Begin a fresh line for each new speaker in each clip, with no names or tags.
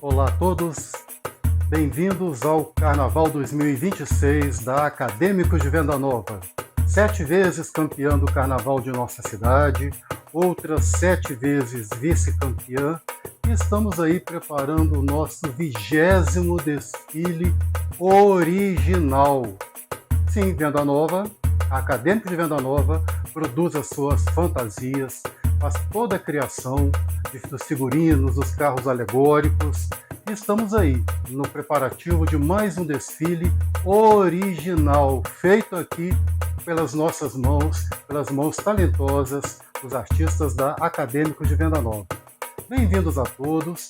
Olá a todos, bem-vindos ao Carnaval 2026 da Acadêmicos de Venda Nova. 7 vezes campeã do Carnaval de nossa cidade, outras 7 vezes vice-campeã, e estamos aí preparando o nosso 20º desfile original. Sim, Venda Nova, a Acadêmicos de Venda Nova produz as suas fantasias, faz toda a criação dos figurinos, dos carros alegóricos, e estamos aí no preparativo de mais um desfile original, feito aqui pelas nossas mãos, pelas mãos talentosas dos artistas da Acadêmicos de Venda Nova. Bem-vindos a todos.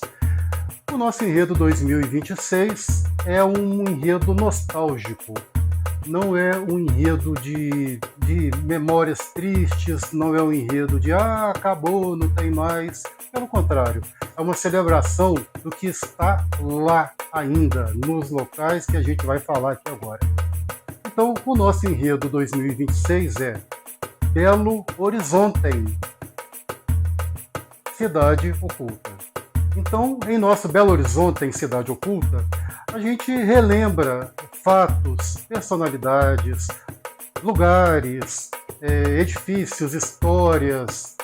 O nosso enredo 2026 é um enredo nostálgico. Não é um enredo de memórias tristes, não é um enredo de acabou, não tem mais. Pelo contrário, é uma celebração do que está lá ainda, nos locais que a gente vai falar aqui agora. Então, o nosso enredo 2026 é Belo Horizonte, Cidade Oculta. Então, em nosso Belo Horizonte, em Cidade Oculta, a gente relembra fatos, personalidades, lugares, edifícios, histórias,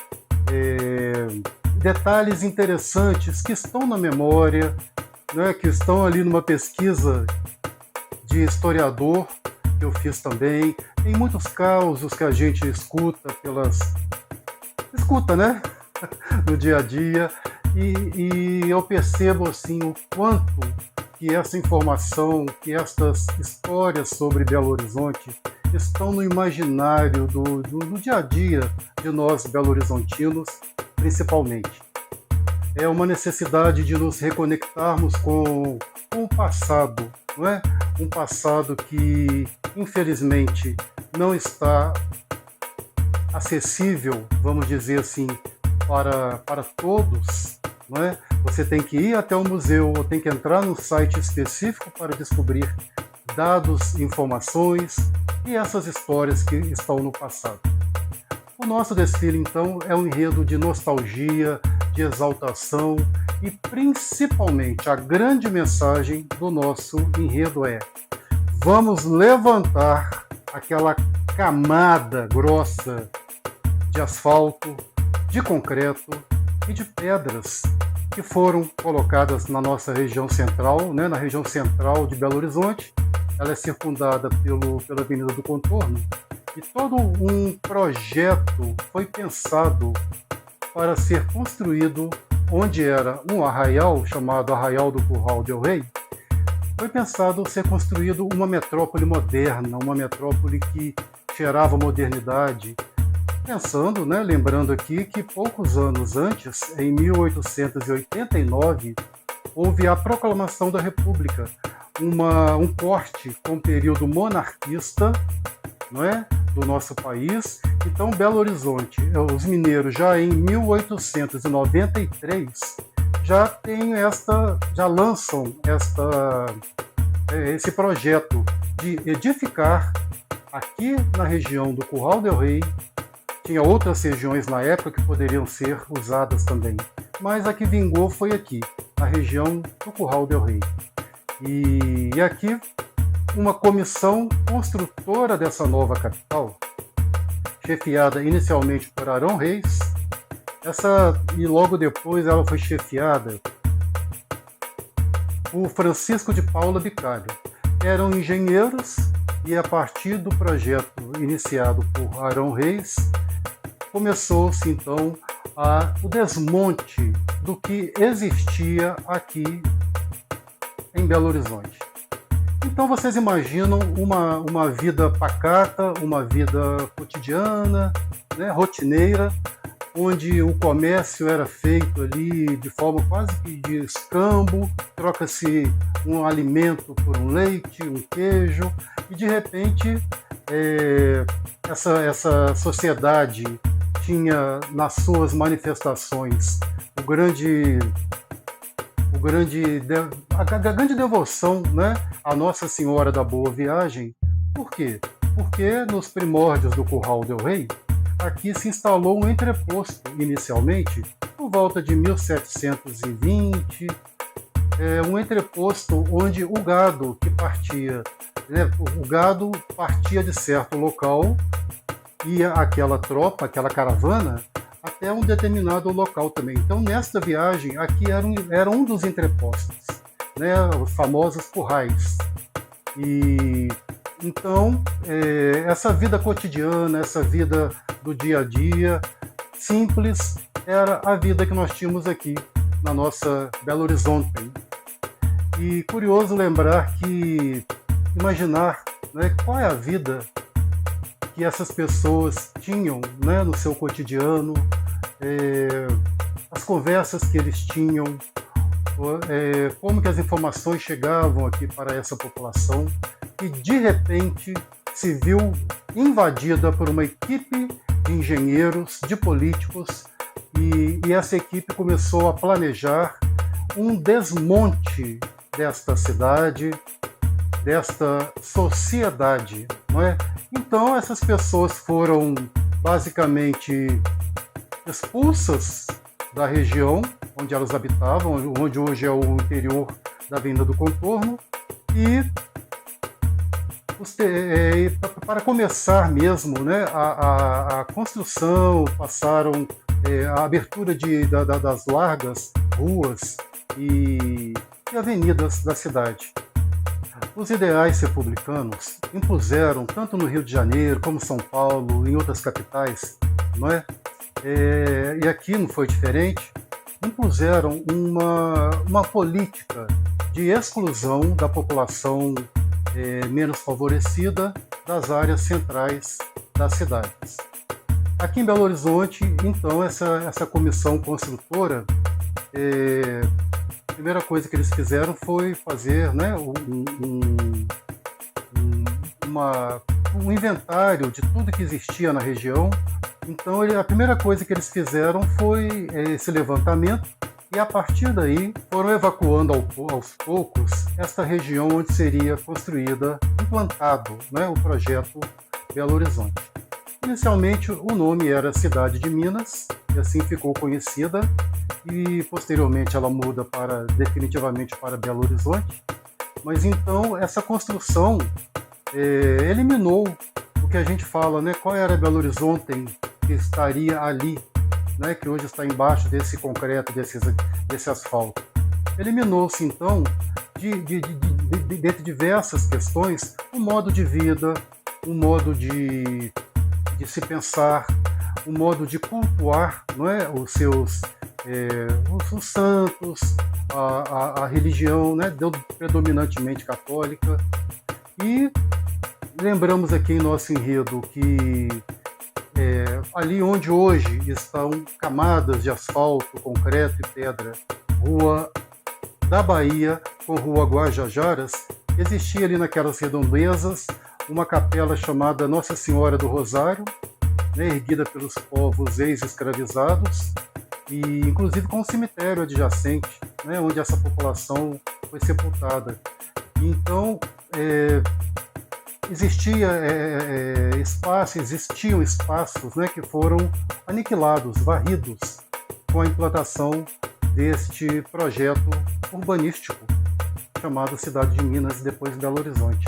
detalhes interessantes que estão na memória, né, que estão ali numa pesquisa de historiador que eu fiz também. Tem muitos causos que a gente escuta né, no dia a dia, e eu percebo assim o quanto que essa informação, que estas histórias sobre Belo Horizonte estão no imaginário do dia a dia de nós belo-horizontinos, principalmente. É uma necessidade de nos reconectarmos com o passado, não é? Um passado que, infelizmente, não está acessível, vamos dizer assim, para todos, não é? Você tem que ir até o museu ou tem que entrar no site específico para descobrir dados, informações e essas histórias que estão no passado. O nosso desfile, então, é um enredo de nostalgia, de exaltação e, principalmente, a grande mensagem do nosso enredo é: vamos levantar aquela camada grossa de asfalto, de concreto e de pedras que foram colocadas na nossa região central, né, na região central de Belo Horizonte. Ela é circundada pela Avenida do Contorno, e todo um projeto foi pensado para ser construído onde era um arraial, chamado Arraial do Curral del Rei. Foi pensado ser construído uma metrópole moderna, uma metrópole que cheirava modernidade, pensando, né, lembrando aqui que poucos anos antes, em 1889, houve a proclamação da República, um corte com o período monarquista, não é, do nosso país. Então, Belo Horizonte, os mineiros já em 1893 já lançam esse projeto de edificar aqui na região do Curral del Rei. Tinha outras regiões na época que poderiam ser usadas também, mas a que vingou foi aqui, na região do Curral del Rei. E aqui, uma comissão construtora dessa nova capital, chefiada inicialmente por Arão Reis, e logo depois ela foi chefiada por Francisco de Paula Bicalho. Eram engenheiros e, a partir do projeto iniciado por Arão Reis, começou-se então o desmonte do que existia aqui em Belo Horizonte. Então vocês imaginam uma vida pacata, uma vida cotidiana, né, rotineira, onde o comércio era feito ali de forma quase que de escambo, troca-se um alimento por um leite, um queijo, e de repente essa sociedade tinha nas suas manifestações a grande devoção, né, à Nossa Senhora da Boa Viagem. Por quê? Porque nos primórdios do Curral del Rei, aqui se instalou um entreposto inicialmente, por volta de 1720, um entreposto onde o gado que partia, né, o gado partia de certo local, ia aquela tropa, aquela caravana, até um determinado local também. Então, nesta viagem, aqui era um dos entrepostos, né, os famosos currais. E então, essa vida cotidiana, essa vida do dia a dia, simples, era a vida que nós tínhamos aqui na nossa Belo Horizonte. E curioso lembrar que, imaginar, né, qual é a vida que essas pessoas tinham, né, no seu cotidiano, as conversas que eles tinham, como que as informações chegavam aqui para essa população, que de repente se viu invadida por uma equipe de engenheiros, de políticos, e essa equipe começou a planejar um desmonte desta cidade, desta sociedade, não é? Então essas pessoas foram basicamente expulsas da região onde elas habitavam, onde hoje é o interior da Avenida do Contorno, e para começar mesmo, né, a construção, passaram a abertura das largas ruas e avenidas da cidade. Os ideais republicanos impuseram, tanto no Rio de Janeiro como São Paulo, em outras capitais, não é? E aqui não foi diferente, impuseram uma política de exclusão da população menos favorecida das áreas centrais das cidades. Aqui em Belo Horizonte, então, essa comissão construtora, a primeira coisa que eles fizeram foi fazer, né, um inventário de tudo que existia na região. Então, a primeira coisa que eles fizeram foi esse levantamento, e a partir daí foram evacuando aos poucos esta região onde seria implantado, né, o projeto Belo Horizonte. Inicialmente o nome era Cidade de Minas, e assim ficou conhecida, e posteriormente ela muda definitivamente para Belo Horizonte. Mas então essa construção eliminou o que a gente fala, né, qual era Belo Horizonte que estaria ali, né, que hoje está embaixo desse concreto, desse asfalto. Eliminou-se, então, dentre diversas questões, um modo de vida, um modo de se pensar, um modo de cultuar, não é, os santos, a religião, né, predominantemente católica. E lembramos aqui em nosso enredo que ali onde hoje estão camadas de asfalto, concreto e pedra, Rua da Bahia com Rua Guajajaras, existia ali naquelas redondezas uma capela chamada Nossa Senhora do Rosário, né, erguida pelos povos ex-escravizados, e inclusive com um cemitério adjacente, né, onde essa população foi sepultada. Então, existiam espaços, né, que foram aniquilados, varridos, com a implantação deste projeto urbanístico chamado Cidade de Minas, depois Belo Horizonte.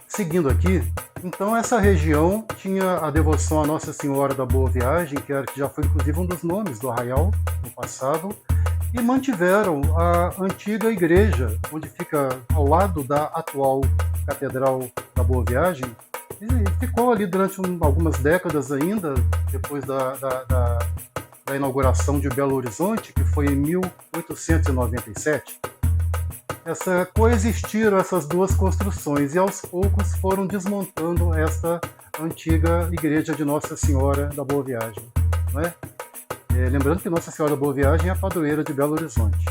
Seguindo aqui, então essa região tinha a devoção à Nossa Senhora da Boa Viagem, que já foi inclusive um dos nomes do arraial no passado, e mantiveram a antiga igreja, onde fica ao lado da atual Catedral da Boa Viagem, e ficou ali durante algumas décadas ainda, depois da inauguração de Belo Horizonte, que foi em 1897. Coexistiram essas duas construções e aos poucos foram desmontando esta antiga igreja de Nossa Senhora da Boa Viagem, não é? Lembrando que Nossa Senhora da Boa Viagem é a padroeira de Belo Horizonte.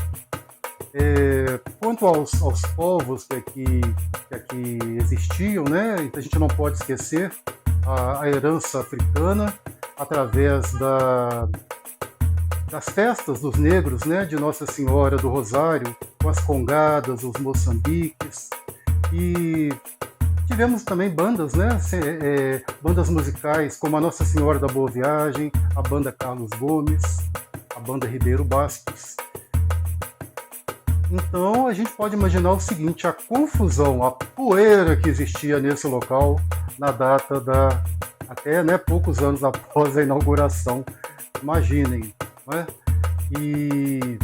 Quanto aos povos que aqui existiam, né, a gente não pode esquecer a herança africana através das festas dos negros, né, de Nossa Senhora do Rosário, com as congadas, os moçambiques, e tivemos também bandas, né, bandas musicais como a Nossa Senhora da Boa Viagem, a banda Carlos Gomes, a banda Ribeiro Bastos. Então a gente pode imaginar o seguinte, a confusão, a poeira que existia nesse local na data até poucos anos após a inauguração, imaginem, né? E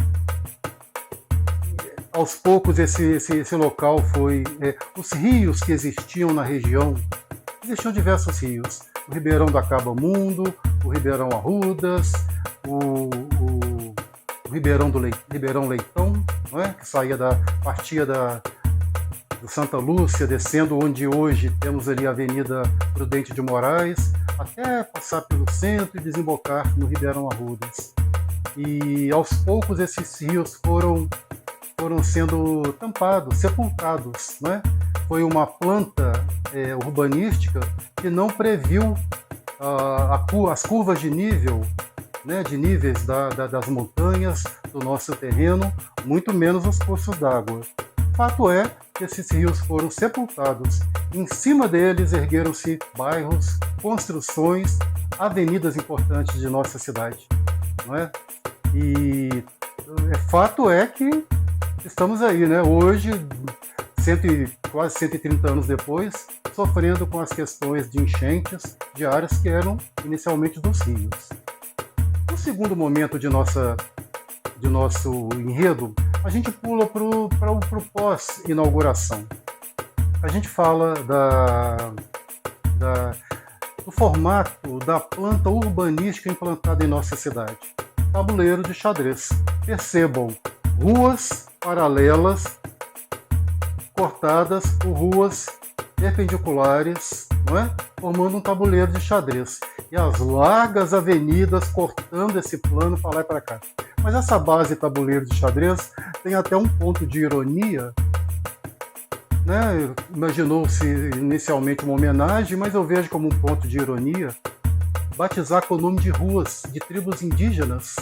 aos poucos esse local foi... os rios que existiam na região, existiam diversos rios, o Ribeirão do Acabamundo, o Ribeirão Arrudas, o Ribeirão Leitão, não é? Que partia do Santa Lúcia, descendo onde hoje temos ali a Avenida Prudente de Moraes, até passar pelo centro e desembocar no Ribeirão Arrudas. E aos poucos esses rios foram sendo tampados, sepultados, né? Foi uma planta urbanística que não previu as curvas de nível, né, de níveis das montanhas, do nosso terreno, muito menos os cursos d'água. Fato é que esses rios foram sepultados. Em cima deles ergueram-se bairros, construções, avenidas importantes de nossa cidade, não é? E fato é que estamos aí, né? Hoje, quase 130 anos depois, sofrendo com as questões de enchentes de áreas que eram inicialmente dos rios. No segundo momento de nosso enredo, a gente pula para o pós-inauguração. A gente fala do formato da planta urbanística implantada em nossa cidade. Tabuleiro de xadrez. Percebam, ruas paralelas cortadas por ruas perpendiculares, não é? Formando um tabuleiro de xadrez. E as largas avenidas cortando esse plano para lá e para cá. Mas essa base tabuleiro de xadrez tem até um ponto de ironia, né? Imaginou-se inicialmente uma homenagem, mas eu vejo como um ponto de ironia batizar com o nome de ruas de tribos indígenas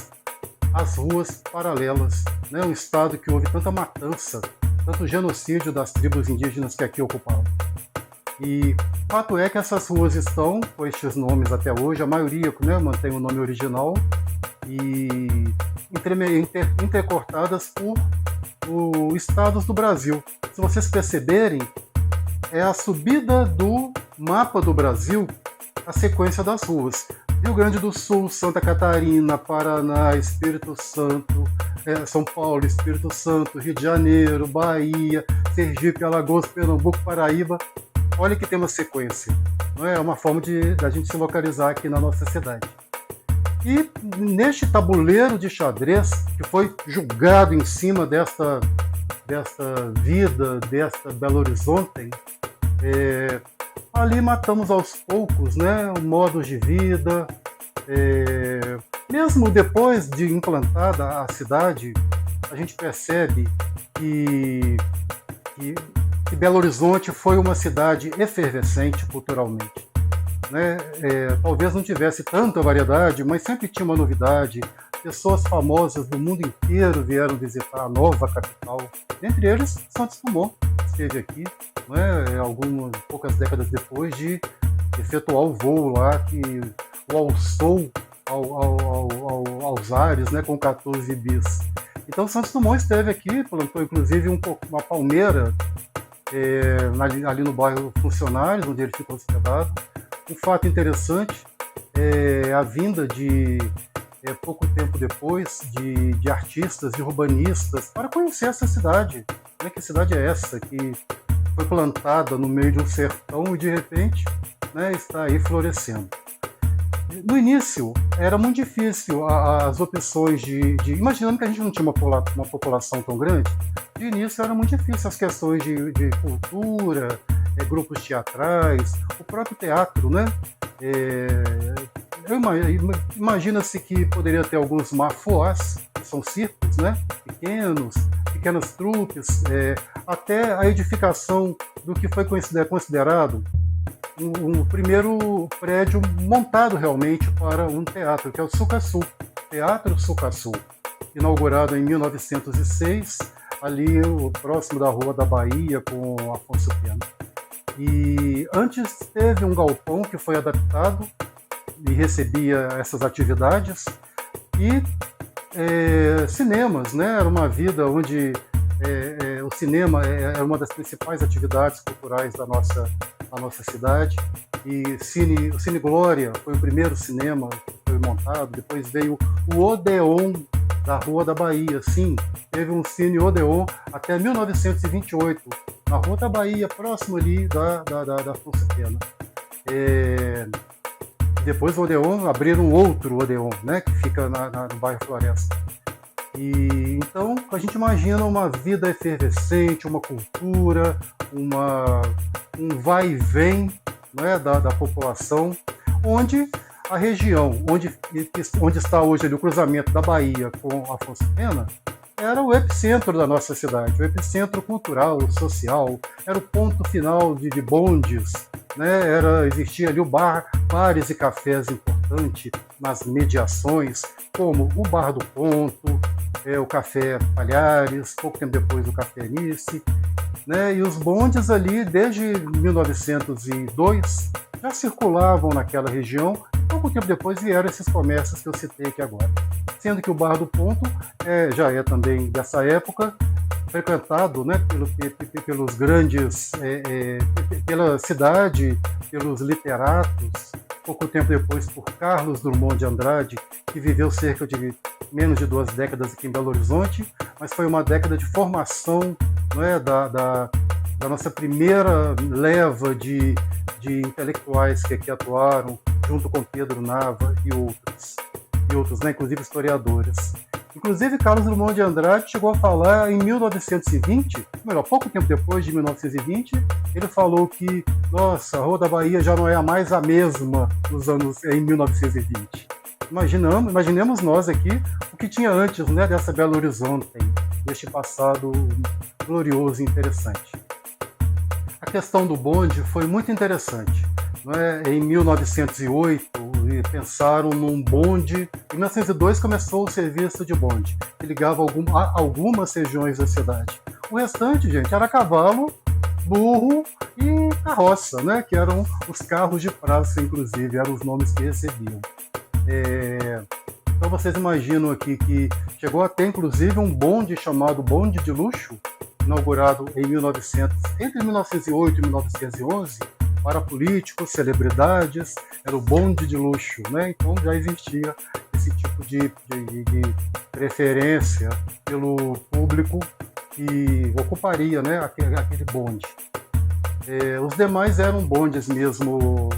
as ruas paralelas, né? Um estado que houve tanta matança, tanto genocídio das tribos indígenas que aqui ocupavam. E fato é que essas ruas estão com estes nomes até hoje, a maioria, né, mantém o nome original, e intercortadas por estados do Brasil. Se vocês perceberem, é a subida do mapa do Brasil a sequência das ruas. Rio Grande do Sul, Santa Catarina, Paraná, Espírito Santo, São Paulo, Espírito Santo, Rio de Janeiro, Bahia, Sergipe, Alagoas, Pernambuco, Paraíba. Olha que tem uma sequência. Não é uma forma da gente se localizar aqui na nossa cidade. E neste tabuleiro de xadrez, que foi julgado em cima desta vida, desta Belo Horizonte, ali matamos aos poucos, né, modos de vida. Mesmo depois de implantada a cidade, a gente percebe que Belo Horizonte foi uma cidade efervescente culturalmente. Né? Talvez não tivesse tanta variedade, mas sempre tinha uma novidade. Pessoas famosas do mundo inteiro vieram visitar a nova capital. Entre eles, Santos Dumont esteve aqui, né? Poucas décadas depois de efetuar o voo lá que o alçou aos ares, né? Com 14 bis. Então Santos Dumont esteve aqui, plantou inclusive uma palmeira ali no bairro Funcionários, onde ele ficou hospedado. Um fato interessante é a vinda pouco tempo depois, de artistas, de urbanistas, para conhecer essa cidade. Que cidade é essa que foi plantada no meio de um sertão e de repente, né, está aí florescendo? No início, era muito difícil as opções imaginando que a gente não tinha uma população tão grande, de início era muito difícil as questões de cultura, grupos teatrais, o próprio teatro, né? Imagina-se que poderia ter alguns mafuás, que são circos, né? Pequenas trupes, até a edificação do que foi considerado o primeiro prédio montado realmente para um teatro, que é o Sucaçu, Teatro Sucaçu, inaugurado em 1906, ali próximo da Rua da Bahia, com Afonso Pena. E antes teve um galpão que foi adaptado e recebia essas atividades, e cinemas, né? Era uma vida onde o cinema era uma das principais atividades culturais da nossa cidade. E o Cine Glória foi o primeiro cinema que foi montado. Depois veio o Odeon da Rua da Bahia. Sim, teve um Cine Odeon até 1928, na Rua da Bahia, próximo ali da Afonso Pena. Depois o Odeon, abriram outro Odeon, né, que fica no bairro Floresta. E então a gente imagina uma vida efervescente, uma cultura, um vai e vem, né, da população, onde a região onde está hoje ali o cruzamento da Bahia com Afonso Pena era o epicentro da nossa cidade, o epicentro cultural, social, era o ponto final de bondes, né? Existia ali bares e cafés importantes nas mediações, como o Bar do Ponto, o Café Palhares, pouco tempo depois o Café Nice, né? E os bondes ali, desde 1902, já circulavam naquela região. Pouco tempo depois vieram esses comércios que eu citei aqui agora. Sendo que o Bar do Ponto já é também dessa época, frequentado, né, pelos grandes, pela cidade, pelos literatos, pouco tempo depois por Carlos Drummond de Andrade, que viveu cerca de menos de 2 décadas aqui em Belo Horizonte, mas foi uma década de formação, né, da nossa primeira leva de intelectuais que aqui atuaram, junto com Pedro Nava e outros, né, inclusive historiadores. Inclusive, Carlos Drummond de Andrade chegou a falar em 1920, pouco tempo depois de 1920, ele falou que, nossa, a Rua da Bahia já não é mais a mesma em 1920. Imaginemos nós aqui o que tinha antes, né, dessa Belo Horizonte, deste passado glorioso e interessante. A questão do bonde foi muito interessante. Em 1908, pensaram num bonde. Em 1902 começou o serviço de bonde, que ligava algumas regiões da cidade. O restante, gente, era cavalo, burro e carroça, né? Que eram os carros de praça, inclusive, eram os nomes que recebiam. Então vocês imaginam aqui que chegou a ter, inclusive, um bonde chamado Bonde de Luxo, inaugurado entre 1908 e 1911, para políticos, celebridades, era o bonde de luxo, né? Então já existia esse tipo de preferência pelo público que ocuparia, né, aquele bonde. Os demais eram bondes mesmo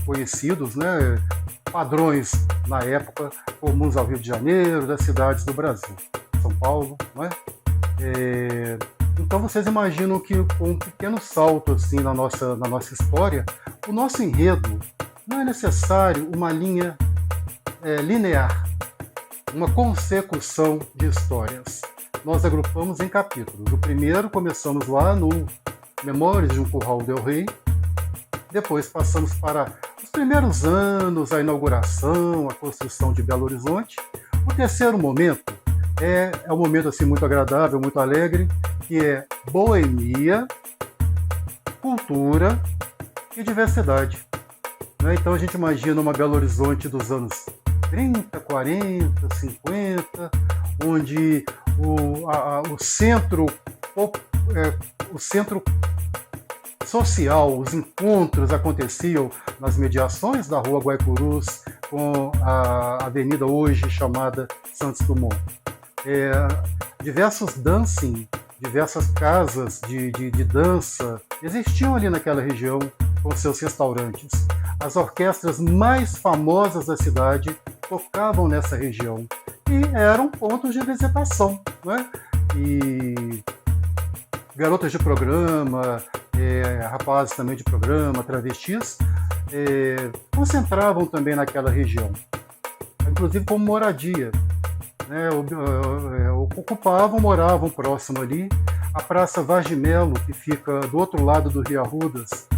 conhecidos, né, padrões na época, comuns ao Rio de Janeiro, das cidades do Brasil, São Paulo, não é? Então vocês imaginam que com um pequeno salto assim na nossa história, o nosso enredo não é necessário uma linha linear, uma consecução de histórias. Nós agrupamos em capítulos. O primeiro começamos lá no Memórias de um Curral del Rei, depois passamos para os primeiros anos, a inauguração, a construção de Belo Horizonte. O terceiro momento é um momento assim muito agradável, muito alegre, que é boemia, cultura e diversidade. Né? Então a gente imagina uma Belo Horizonte dos anos 30, 40, 50, onde o centro social, os encontros aconteciam nas mediações da Rua Guaicurus com a avenida hoje chamada Santos Dumont. Diversos dancing, diversas casas de dança existiam ali naquela região com seus restaurantes. As orquestras mais famosas da cidade tocavam nessa região e eram pontos de visitação, né? E garotas de programa, rapazes também de programa, travestis, concentravam também naquela região, inclusive como moradia. Moravam próximo ali. A Praça Vargimelo, que fica do outro lado do Rio Arrudas,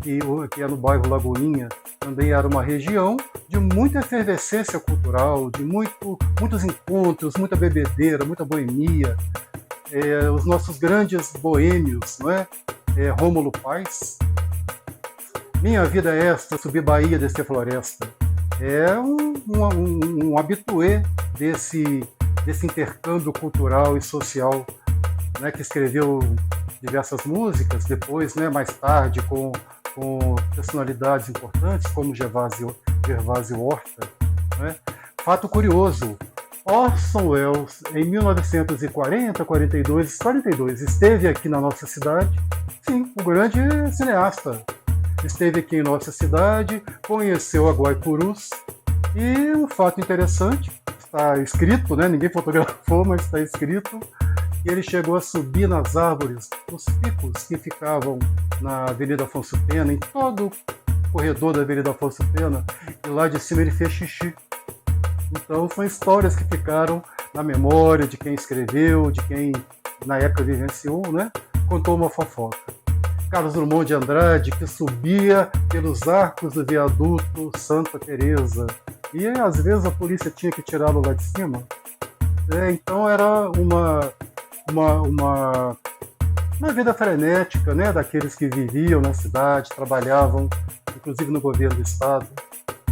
que é no bairro Lagoinha, também era uma região de muita efervescência cultural, de muitos encontros, muita bebedeira, muita boemia. Os nossos grandes boêmios, não é? Rômulo Paz. Minha vida é esta, subir Bahia, descer floresta. é um habitué desse intercâmbio cultural e social, né, que escreveu diversas músicas, depois, né, mais tarde, com personalidades importantes, como Gervásio Horta. Né? Fato curioso, Orson Welles, em 1942, esteve aqui na nossa cidade. Sim, o grande cineasta. Esteve aqui em nossa cidade, conheceu a Guaicurus, e um fato interessante, está escrito, né? Ninguém fotografou, mas está escrito, que ele chegou a subir nas árvores, nos picos que ficavam na Avenida Afonso Pena, em todo o corredor da Avenida Afonso Pena, e lá de cima ele fez xixi. Então são histórias que ficaram na memória de quem escreveu, de quem na época vivenciou, né? Contou uma fofoca. Carlos Drummond de Andrade, que subia pelos arcos do viaduto Santa Teresa, e às vezes a polícia tinha que tirá-lo lá de cima. Então era uma vida frenética, né, daqueles que viviam na cidade, trabalhavam, inclusive no governo do estado,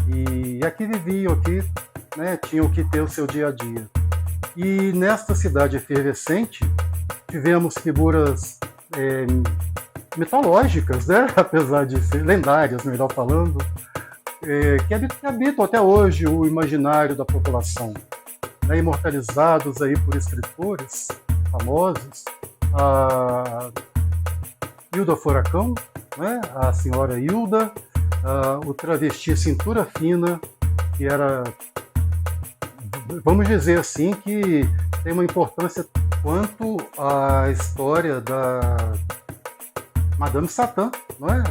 e aqui viviam, aqui, né, tinham que ter o seu dia a dia. E nesta cidade efervescente, tivemos figuras mitológicas, né, apesar de ser lendárias, melhor falando, que habitam até hoje o imaginário da população, né, imortalizados aí por escritores famosos, a Hilda Furacão, né, a senhora Hilda, o travesti Cintura Fina, que era, vamos dizer assim, que tem uma importância quanto à história da Madame Satã, não é?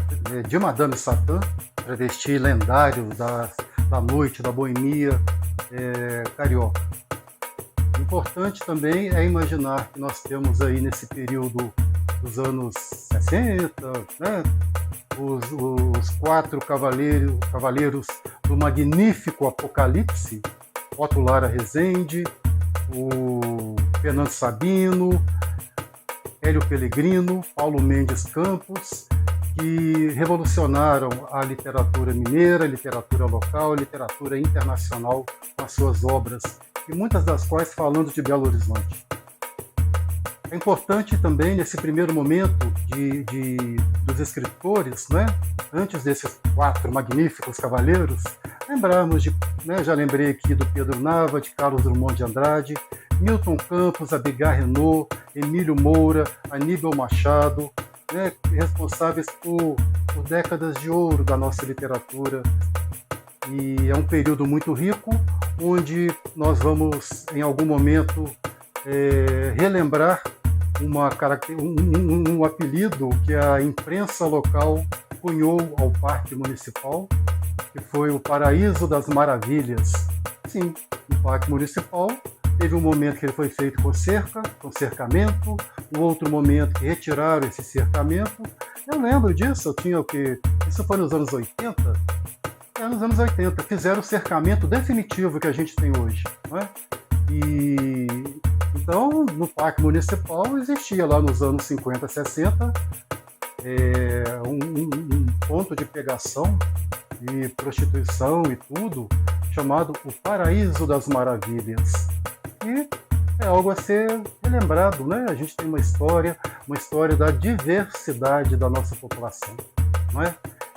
De Madame Satã, travesti lendário da noite, da boemia carioca. Importante também é imaginar que nós temos aí nesse período dos anos 60, né, os quatro cavaleiros do magnífico Apocalipse, Otto Lara Rezende, o Fernando Sabino, Hélio Pellegrino, Paulo Mendes Campos, que revolucionaram a literatura mineira, a literatura local, a literatura internacional com as suas obras, e muitas das quais falando de Belo Horizonte. É importante também, nesse primeiro momento dos escritores, né, antes desses quatro magníficos cavaleiros, lembrarmos né, já lembrei aqui do Pedro Nava, de Carlos Drummond de Andrade, Milton Campos, Abigar Renaud, Emílio Moura, Aníbal Machado, né, responsáveis por décadas de ouro da nossa literatura. E é um período muito rico, onde nós vamos, em algum momento, relembrar um apelido que a imprensa local cunhou ao Parque Municipal, que foi o Paraíso das Maravilhas. Sim, o Parque Municipal teve um momento que ele foi feito com cercamento, um outro momento que retiraram esse cercamento. Eu lembro disso, eu tinha o quê? Isso foi nos anos 80? Nos anos 80, fizeram o cercamento definitivo que a gente tem hoje. Não é? E então, no Parque Municipal existia lá nos anos 50, 60 um ponto de pegação e prostituição e tudo, chamado o Paraíso das Maravilhas. E é algo a ser relembrado, né? A gente tem uma história da diversidade da nossa população, não é?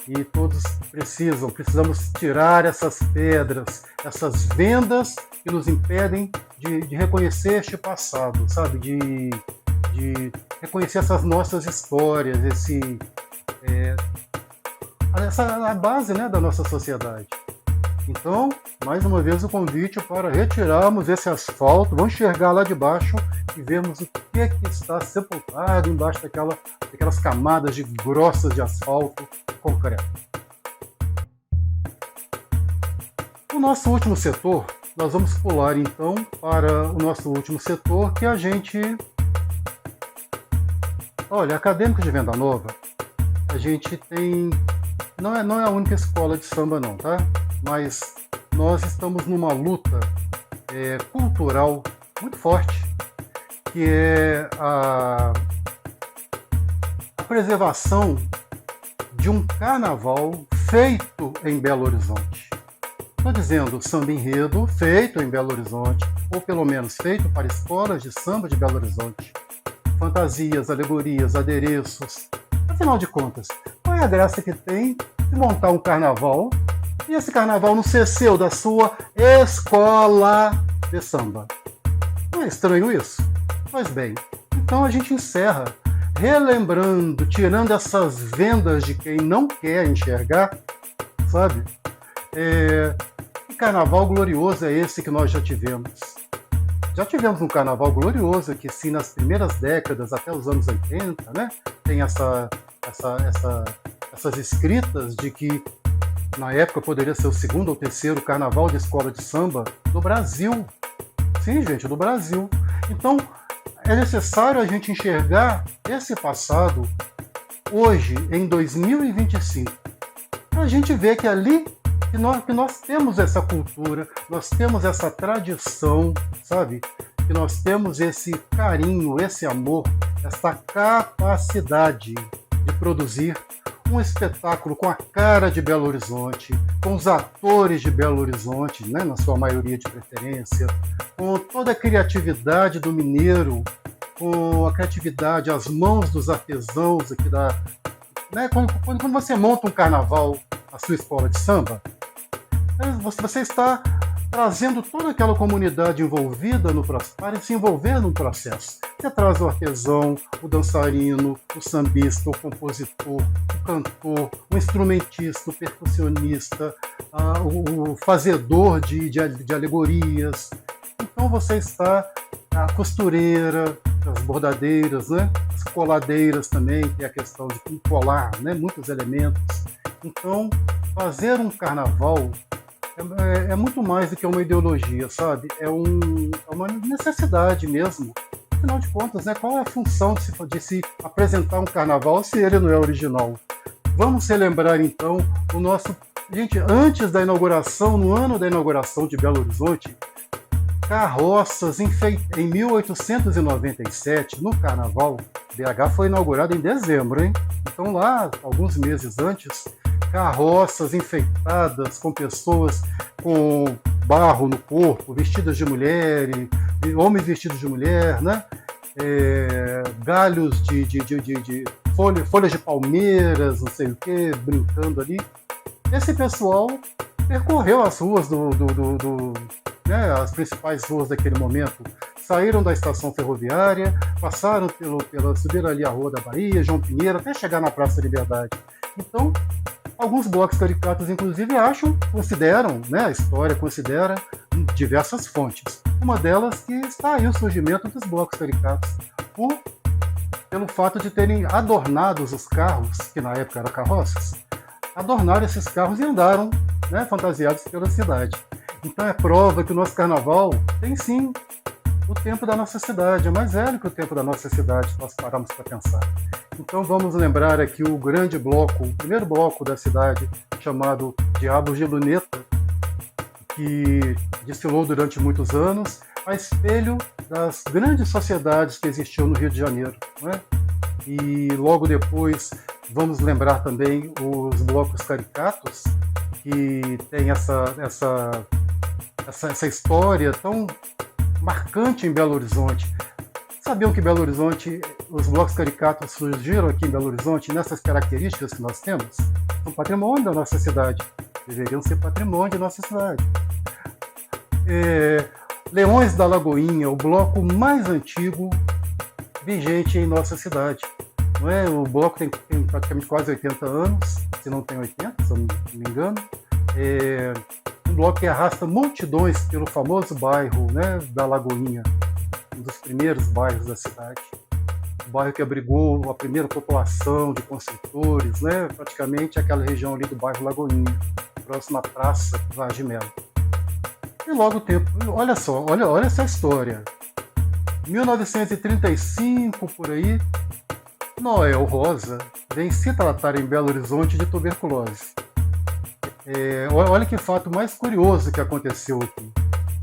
E todos precisamos tirar essas pedras, essas vendas que nos impedem de reconhecer este passado, sabe? De reconhecer essas nossas histórias, a base, né, da nossa sociedade. Então, mais uma vez o convite para retirarmos esse asfalto, vamos enxergar lá de baixo e vermos o que está sepultado embaixo daquelas camadas grossas de asfalto concreto. O nosso último setor, nós vamos pular então para o nosso último setor, que a gente... Olha, Acadêmicos de Venda Nova, a gente tem... Não é a única escola de samba não, tá? Mas nós estamos numa luta cultural muito forte, que é a preservação de um carnaval feito em Belo Horizonte. Estou dizendo samba enredo feito em Belo Horizonte, ou pelo menos feito para escolas de samba de Belo Horizonte. Fantasias, alegorias, adereços. Afinal de contas, qual é a graça que tem de montar um carnaval e esse carnaval não ser seu, da sua escola de samba? Não é estranho isso? Pois bem, então a gente encerra relembrando, tirando essas vendas de quem não quer enxergar, sabe? Que carnaval glorioso é esse que nós já tivemos? Já tivemos um carnaval glorioso que, sim, nas primeiras décadas, até os anos 80, né, tem essas escritas de que, na época, poderia ser o segundo ou terceiro carnaval de escola de samba do Brasil. Sim, gente, do Brasil. Então, é necessário a gente enxergar esse passado hoje, em 2025, para a gente ver que ali que nós temos essa cultura, nós temos essa tradição, sabe? Que nós temos esse carinho, esse amor, essa capacidade de produzir um espetáculo com a cara de Belo Horizonte, com os atores de Belo Horizonte, né, na sua maioria de preferência, com toda a criatividade do mineiro, com a criatividade, as mãos dos artesãos aqui da... Né, quando você monta um carnaval, a sua escola de samba, você está trazendo toda aquela comunidade envolvida para se envolver no processo. Você traz o artesão, o dançarino, o sambista, o compositor, o cantor, o instrumentista, o percussionista, o fazedor de alegorias. Então você está a costureira, as bordadeiras, né? As coladeiras também, que é a questão de colar, né? Muitos elementos. Então, fazer um carnaval é muito mais do que uma ideologia, sabe? É uma necessidade mesmo. Afinal de contas, né, qual é a função de se apresentar um carnaval se ele não é original? Vamos relembrar, então, o nosso... Gente, antes da inauguração, no ano da inauguração de Belo Horizonte, carroças em 1897, no Carnaval, BH foi inaugurado em dezembro, hein? Então lá, alguns meses antes, carroças enfeitadas com pessoas com barro no corpo, vestidas de mulher, homens vestidos de mulher, né? Galhos de folhas de palmeiras, não sei o que, brincando ali. Esse pessoal percorreu as ruas as principais ruas daquele momento, saíram da estação ferroviária, passaram subiram ali a Rua da Bahia, João Pinheiro, até chegar na Praça da Liberdade. Então, alguns blocos caricatos, inclusive, consideram, né, a história considera diversas fontes. Uma delas que está aí o surgimento dos blocos caricatos, pelo fato de terem adornado os carros, que na época eram carroças, adornaram esses carros e andaram, né, fantasiados pela cidade. Então é prova que o nosso carnaval tem sim o tempo da nossa cidade, é mais velho que o tempo da nossa cidade, se nós pararmos para pensar. Então vamos lembrar aqui o grande bloco, o primeiro bloco da cidade, chamado Diabos de Luneta, que desfilou durante muitos anos, a espelho das grandes sociedades que existiam no Rio de Janeiro, né? E logo depois vamos lembrar também os blocos caricatos, que tem essa história tão marcante em Belo Horizonte. Sabiam que Belo Horizonte, os blocos caricatos surgiram aqui em Belo Horizonte nessas características que nós temos? São patrimônio da nossa cidade. Deveriam ser patrimônio da nossa cidade. Leões da Lagoinha, o bloco mais antigo vigente em nossa cidade. Não é? O bloco tem praticamente quase 80 anos, se não tem 80, se eu não me engano. Um bloco que arrasta multidões pelo famoso bairro, né, da Lagoinha, um dos primeiros bairros da cidade. O bairro que abrigou a primeira população de construtores, né, praticamente aquela região ali do bairro Lagoinha, próxima à Praça Vaz de Melo. E logo o tempo, olha só, olha essa história. 1935, por aí, Noel Rosa vem se tratar em Belo Horizonte de tuberculose. Olha que fato mais curioso que aconteceu aqui.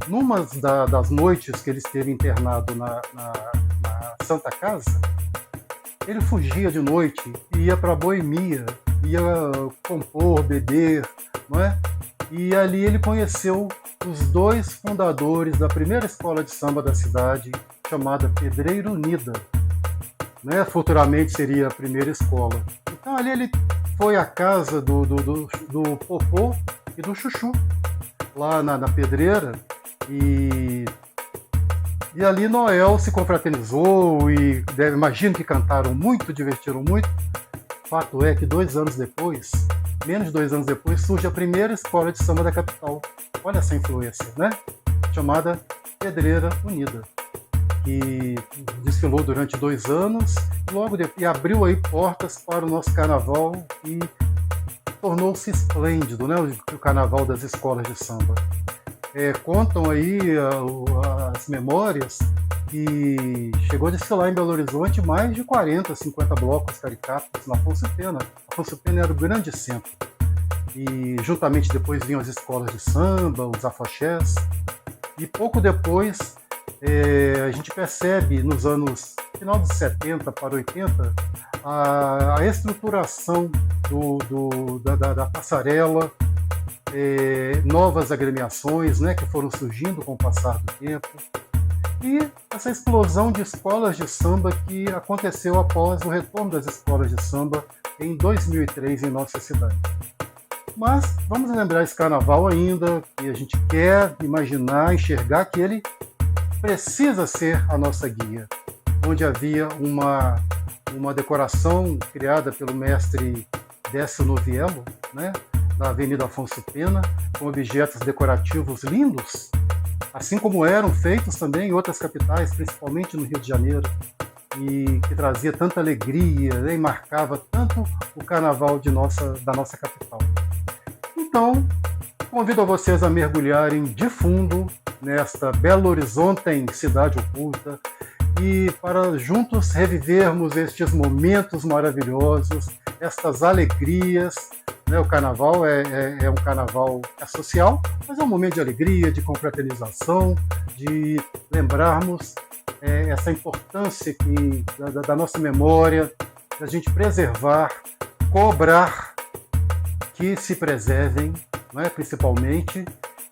Numa das noites que ele esteve internado na Santa Casa, ele fugia de noite e ia para a boemia, ia compor, beber, não é? e ali ele conheceu os dois fundadores da primeira escola de samba da cidade, chamada Pedreira Unida, né? Futuramente seria a primeira escola. Então ali ele foi à casa do Popô e do Chuchu, lá na Pedreira, e ali Noel se confraternizou e imagino que cantaram muito, divertiram muito. Fato é que 2 anos depois, menos de 2 anos depois, surge a primeira escola de samba da capital. Olha essa influência, né? Chamada Pedreira Unida, que desfilou durante 2 anos e abriu aí portas para o nosso carnaval e tornou-se esplêndido, né? O carnaval das escolas de samba. Contam aí as memórias que chegou a desfilar em Belo Horizonte mais de 40, 50 blocos caricatos na Afonso Pena. Afonso Pena era o grande centro. E juntamente depois vinham as escolas de samba, os afoxés. E pouco depois a gente percebe, nos anos final dos 70 para 80, a estruturação da passarela, novas agremiações, né, que foram surgindo com o passar do tempo, e essa explosão de escolas de samba que aconteceu após o retorno das escolas de samba em 2003 em nossa cidade. Mas vamos lembrar esse carnaval ainda, que a gente quer imaginar, enxergar que ele precisa ser a nossa guia, onde havia uma decoração criada pelo mestre Décio Noviello, né, da Avenida Afonso Pena, com objetos decorativos lindos, assim como eram feitos também em outras capitais, principalmente no Rio de Janeiro, e que trazia tanta alegria, né, e marcava tanto o carnaval da nossa capital. Então, convido a vocês a mergulharem de fundo nesta Belo Horizonte em Cidade Oculta e para juntos revivermos estes momentos maravilhosos, estas alegrias. O carnaval é um carnaval social, mas é um momento de alegria, de confraternização, de lembrarmos essa importância da nossa memória, da gente preservar, cobrar que se preservem, né, principalmente,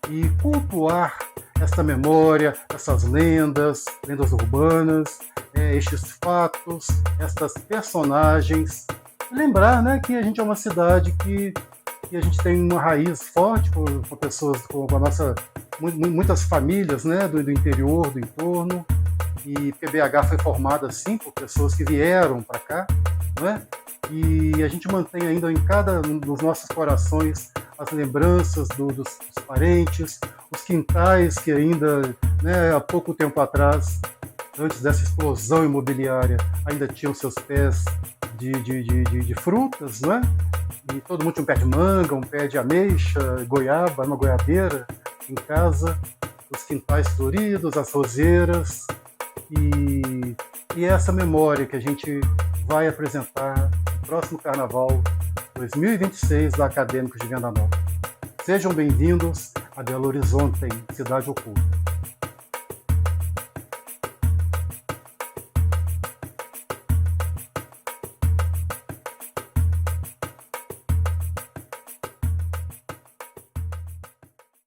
e cultuar essa memória, essas lendas urbanas, estes fatos, estas personagens. Lembrar, né, que a gente é uma cidade que a gente tem uma raiz forte com pessoas, com muitas famílias, né, do interior, do entorno, e PBH foi formada assim por pessoas que vieram para cá, né, e a gente mantém ainda nos nossos corações as lembranças dos parentes, os quintais que ainda, né, há pouco tempo atrás, antes dessa explosão imobiliária, ainda tinham seus pés de frutas, né? E todo mundo tinha um pé de manga, um pé de ameixa, goiaba, uma goiabeira em casa, os quintais floridos, as roseiras, e essa memória que a gente vai apresentar no próximo Carnaval 2026 da Acadêmicos de Venda Nova. Sejam bem-vindos a Belo Horizonte, Cidade Oculta.